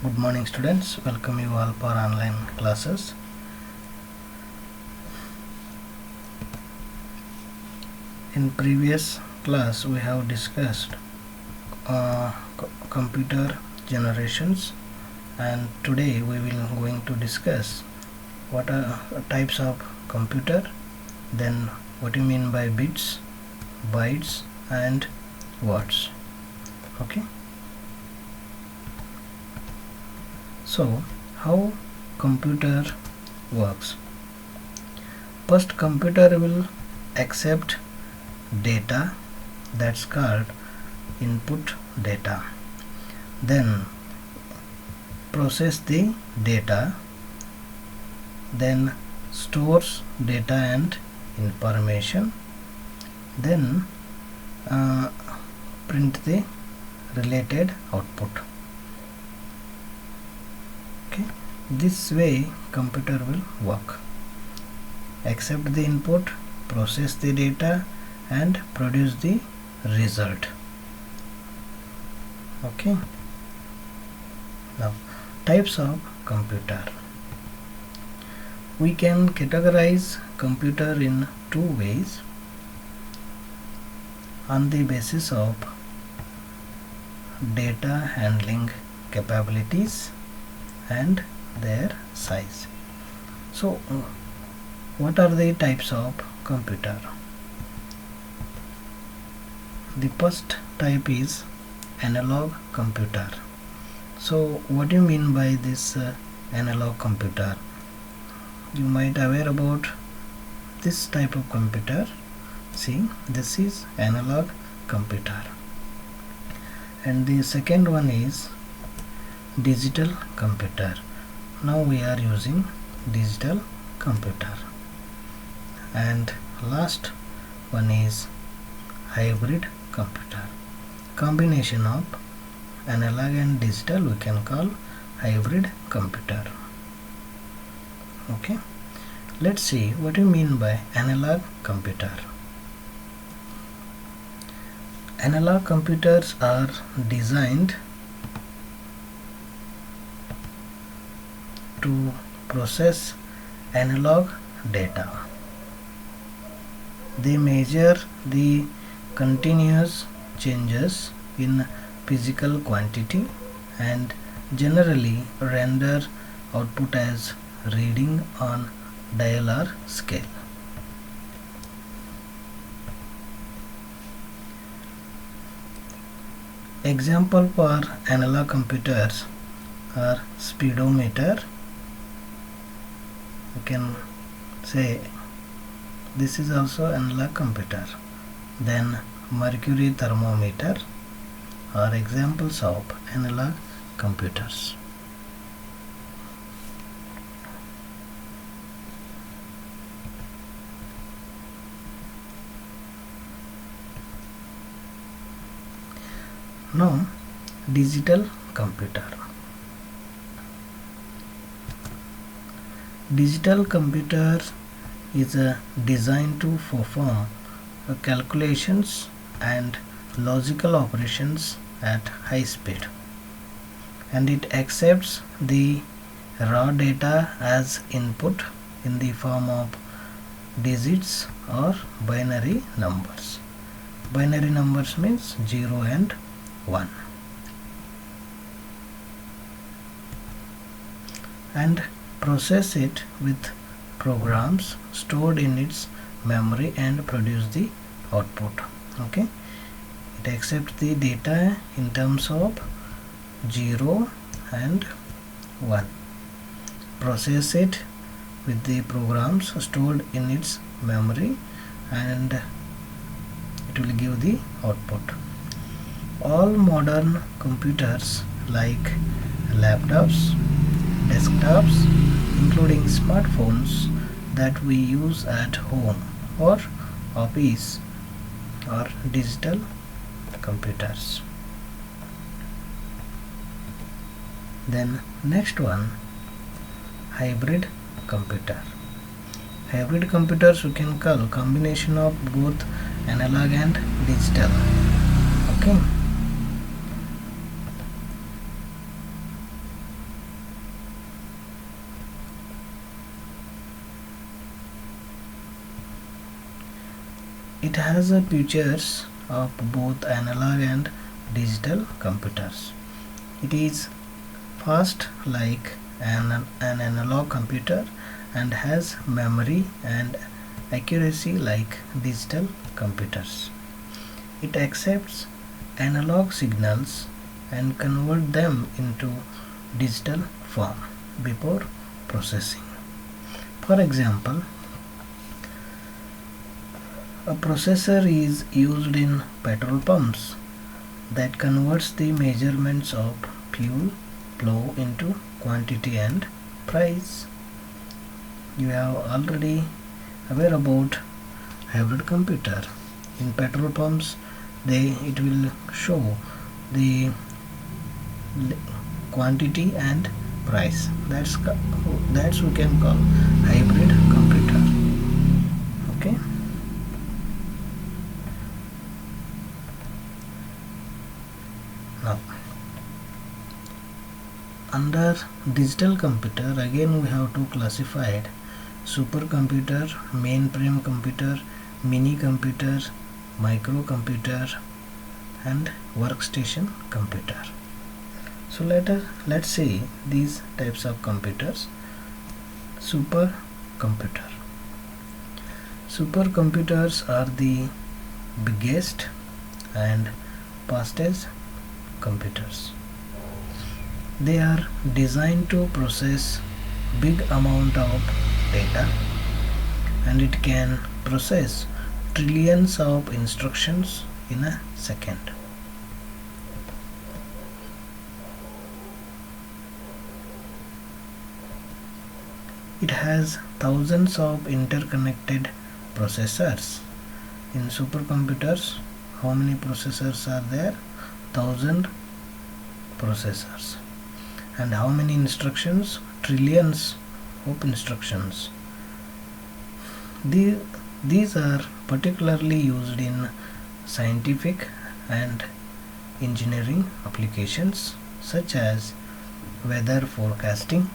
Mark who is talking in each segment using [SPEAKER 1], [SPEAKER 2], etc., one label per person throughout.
[SPEAKER 1] Good morning students, welcome you all for online classes. In previous class we have discussed computer generations, and today we will going to discuss what are types of computer, then what you mean by bits, bytes and words. Okay. So how computer works? First, computer will accept data, that's called input data, then process the data, then stores data and information, then print the related output. Okay, this way computer will work: accept the input, process the data and produce the result. Okay. Now, types of computer. We can categorize computer in two ways on the basis of data handling capabilities and their size. So what are the types of computer? The first type is analog computer. So what do you mean by this analog computer? You might aware about this type of computer. See, this is analog computer. And the second one is digital computer. Now we are using digital computer. And last one is hybrid computer. Combination of analog and digital we can call hybrid computer. Okay, let's see what you mean by analog computer. Analog computers are designed to process analog data. They measure the continuous changes in physical quantity and generally render output as reading on dial or scale. Example for analog computers are speedometer. You can say this is also analog computer. Then mercury thermometer are examples of analog computers. Now, digital computer. Digital computer is designed to perform calculations and logical operations at high speed, and it accepts the raw data as input in the form of digits or binary numbers. Binary numbers means 0 and 1, and process it with programs stored in its memory and produce the output. Okay, it accepts the data in terms of 0 and 1, process it with the programs stored in its memory, and it will give the output. All modern computers like laptops, desktops, including smartphones that we use at home or office, are digital computers. Then next one, hybrid computer. Hybrid computers we can call combination of both analog and digital. Okay. It has features of both analog and digital computers. It is fast like an analog computer and has memory and accuracy like digital computers. It accepts analog signals and converts them into digital form before processing. For example, a processor is used in petrol pumps that converts the measurements of fuel flow into quantity and price. You have already aware about hybrid computer. In petrol pumps, it will show the quantity and price. That's we can call hybrid computer. Okay. Now, under digital computer, again we have to classified supercomputer, mainframe computer, mini computer, microcomputer, and workstation computer. So let's see these types of computers. Supercomputer. Supercomputers are the biggest and fastest computers. They are designed to process big amount of data, and it can process trillions of instructions in a second. It has thousands of interconnected processors. In supercomputers, how many processors are there? 1000 processors. And how many instructions? Trillions of instructions. These are particularly used in scientific and engineering applications such as weather forecasting,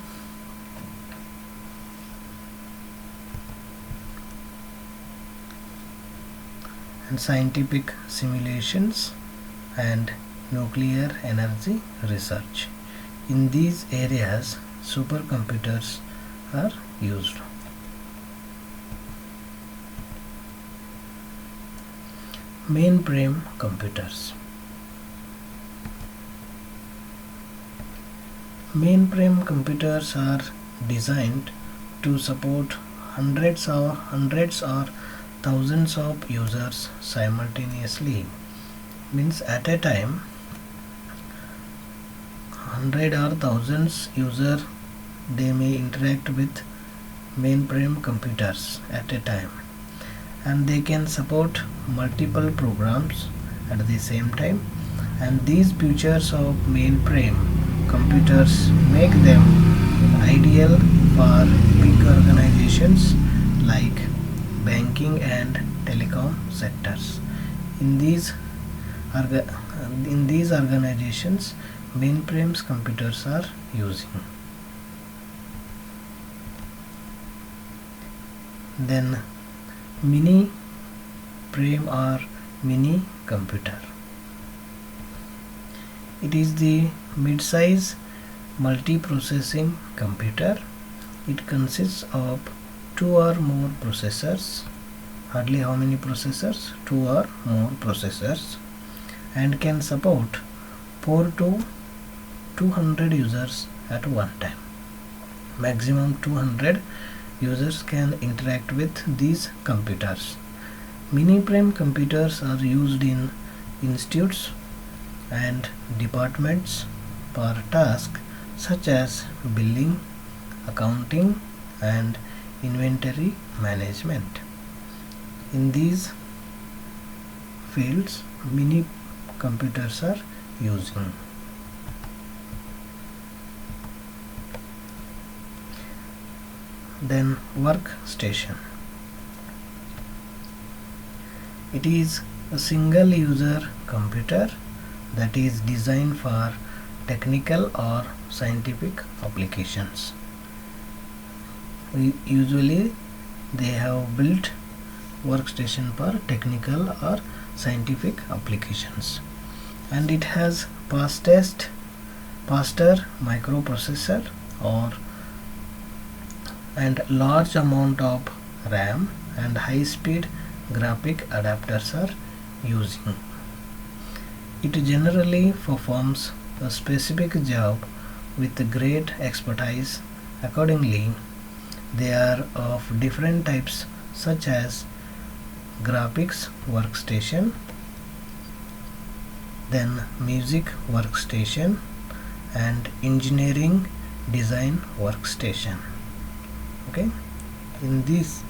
[SPEAKER 1] and scientific simulations and nuclear energy research. In these areas, supercomputers are used. Mainframe computers. Mainframe computers are designed to support hundreds or thousands of users simultaneously. Means at a time, 100 or thousands users they may interact with mainframe computers at a time, and they can support multiple programs at the same time. And these features of mainframe computers make them ideal for big organizations like banking and telecom sectors. In these organizations, mainframes computers are using. Then mini frame or mini computer. It is the mid-size multi-processing computer. It consists of 2 or more processors. Hardly how many processors? 2 or more processors, and can support 4 to 200 users at one time. Maximum 200 users can interact with these computers. Mini-frame computers are used in institutes and departments for tasks such as billing, accounting, and inventory management. In these fields, mini computers are using. Then workstation. It is a single user computer that is designed for technical or scientific applications. Usually they have built workstation for technical or scientific applications, and it has faster microprocessor and large amount of RAM and high-speed graphic adapters are using. It generally performs a specific job with great expertise. Accordingly, they are of different types such as graphics workstation, then music workstation, and engineering design workstation. Okay, in these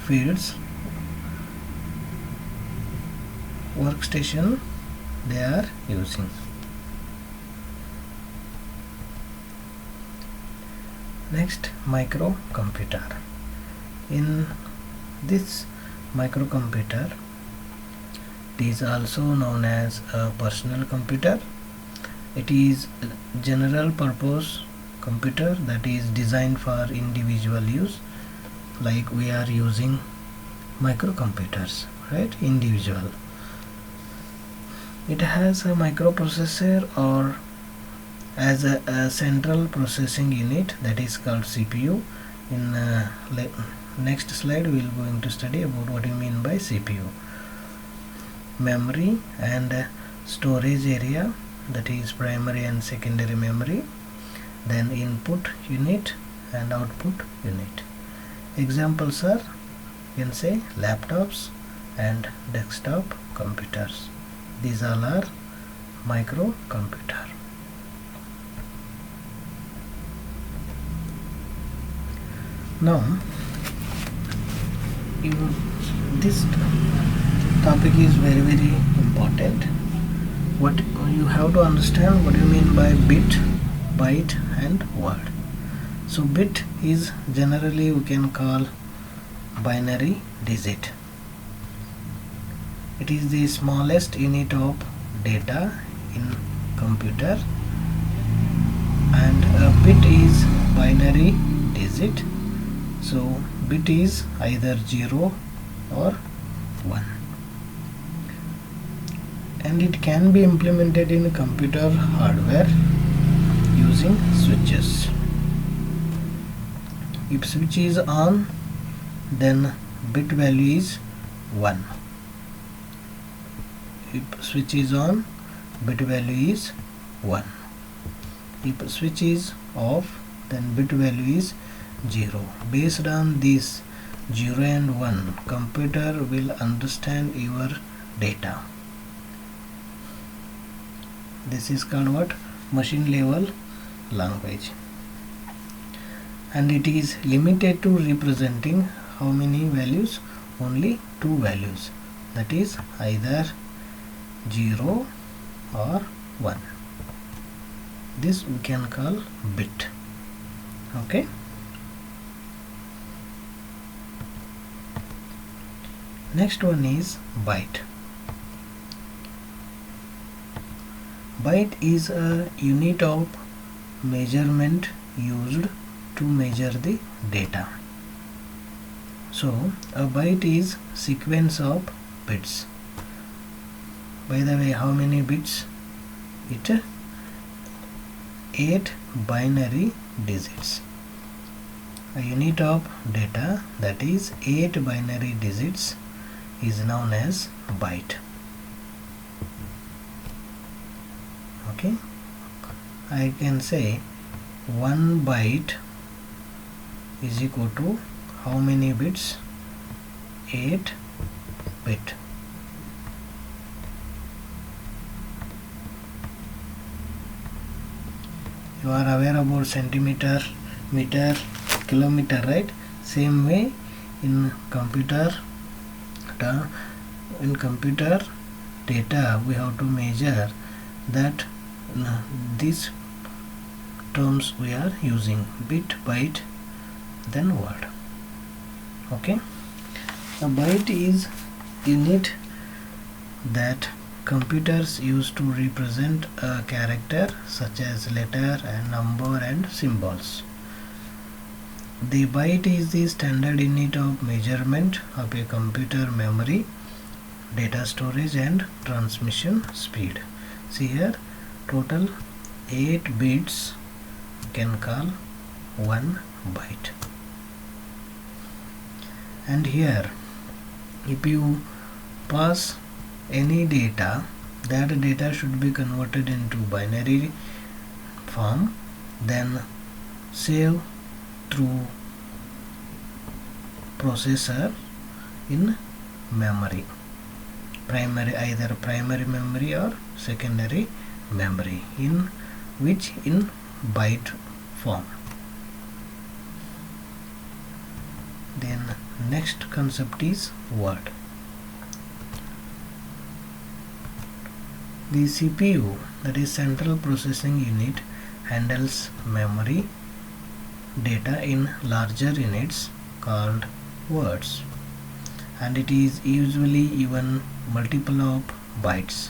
[SPEAKER 1] fields, workstation they are using. Next, microcomputer. In this microcomputer, it is also known as a personal computer. It is a general purpose computer that is designed for individual use, like we are using microcomputers, right? Individual. It has a microprocessor or as a central processing unit that is called CPU. In next slide we will going to study about what you mean by CPU. Memory and storage area, that is primary and secondary memory, then input unit and output unit. Examples are, you can say, laptops and desktop computers. These all are microcomputer. Now, this topic is very important. What you have to understand what you mean by bit, byte and word. So bit is generally we can call binary digit. It is the smallest unit of data in computer, and a bit is binary digit. So bit is either 0 or 1, and it can be implemented in computer hardware using switches. If switch is on, then bit value is 1. If switch is on, bit value is 1. If switch is off, then bit value is 0. Based on this 0 and 1, computer will understand your data. This is called what? Machine level language. And it is limited to representing how many values? Only 2 values, that is either 0 or 1. This we can call bit. Okay. Next one is byte. Byte is a unit of measurement used to measure the data. So a byte is sequence of bits. By the way, how many bits? It 8 binary digits. A unit of data that is 8 binary digits is known as byte. Okay, I can say 1 byte is equal to how many bits? 8 bit. You are aware about centimeter, meter, kilometer, right? Same way in computer data we have to measure that. These terms we are using: bit, byte, then word. Okay, a byte is unit that computers use to represent a character such as letter and number and symbols. The byte is the standard unit of measurement of a computer memory, data storage and transmission speed. See here, total 8 bits can call 1 byte. And here, if you pass any data, that data should be converted into binary form, then save through processor in memory, either primary memory or secondary memory, in byte form. Then next concept is word. The CPU, that is central processing unit, handles memory data in larger units called words, and it is usually even multiple of bytes,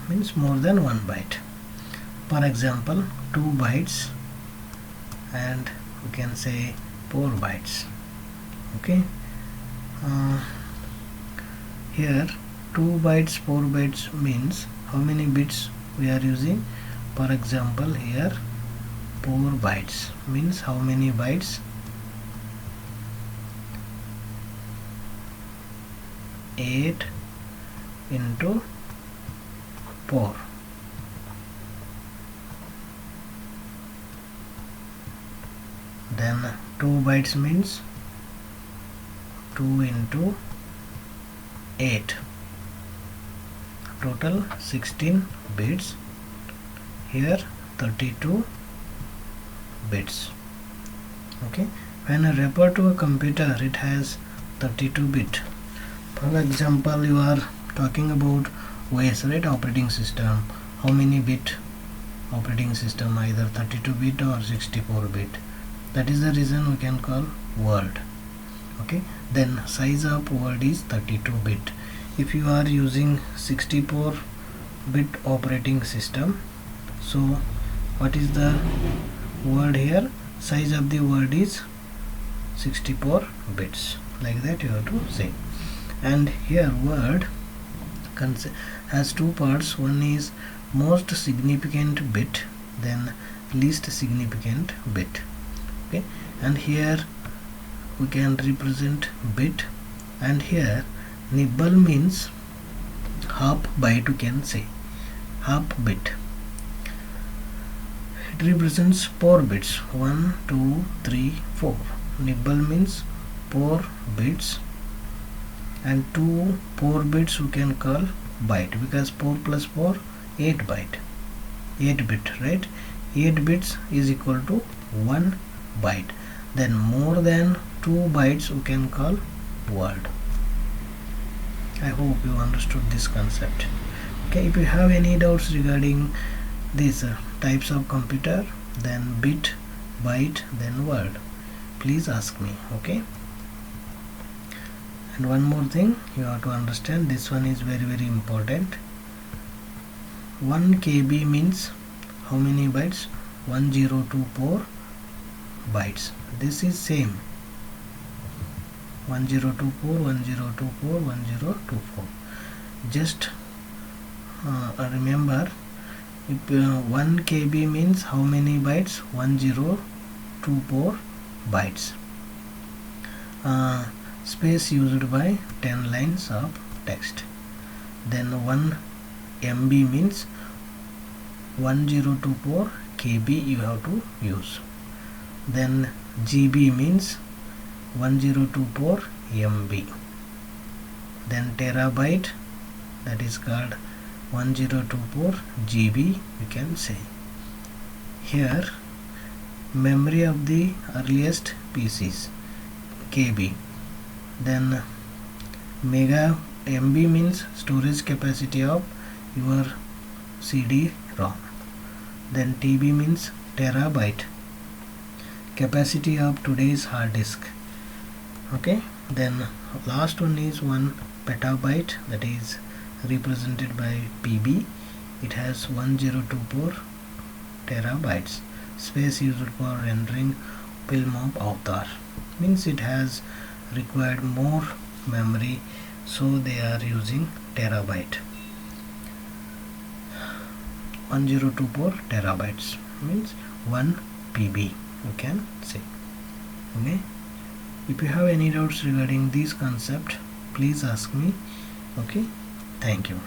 [SPEAKER 1] means more than 1 byte. For example, 2 bytes and we can say 4 bytes. Okay, here 2 bytes, 4 bytes means how many bits we are using. For example, here 4 bytes means how many bytes? 8 into 4. Then 2 bytes means 2 into 8. Total 16 bits. Here 32 bits. Okay, when I refer to a computer, it has 32 bit. For example, you are talking about OS, right, operating system. How many bit operating system? Either 32 bit or 64 bit. That is the reason we can call word. Okay, then size of word is 32 bit. If you are using 64 bit operating system, so what is the word here? Size of the word is 64 bits, like that you have to say. And here word has 2 parts. One is most significant bit, then least significant bit. Okay, and here we can represent bit, and here nibble means half byte, you can say half bit. It represents 4 bits, 1 2 3 4. Nibble means 4 bits, and 4 bits we can call byte, because 4 plus 4 8 byte, 8 bit, right? 8 bits is equal to 1 byte. Then more than 2 bytes we can call word. I hope you understood this concept. Okay, if you have any doubts regarding these types of computer, then bit, byte, then word, please ask me. Okay, and one more thing you have to understand, this one is very important. 1 KB means how many bytes? 1024 bytes. This is same 1024 1024 1024. Just remember, if 1 KB means how many bytes? 1024 bytes. Space used by 10 lines of text. Then 1 MB means 1024 KB you have to use. Then GB means 1024 MB. Then terabyte, that is called 1024 GB, you can say. Here memory of the earliest PCs, KB. Then mega, MB means storage capacity of your CD-ROM. Then TB means terabyte, capacity of today's hard disk. Okay, then last one is 1 petabyte, that is represented by PB. It has 1024 terabytes. Space used for rendering film of Avatar, means it has required more memory, so they are using terabyte. 1024 terabytes means 1 PB, you can say. Okay, if you have any doubts regarding this concept, please ask me. Okay, thank you.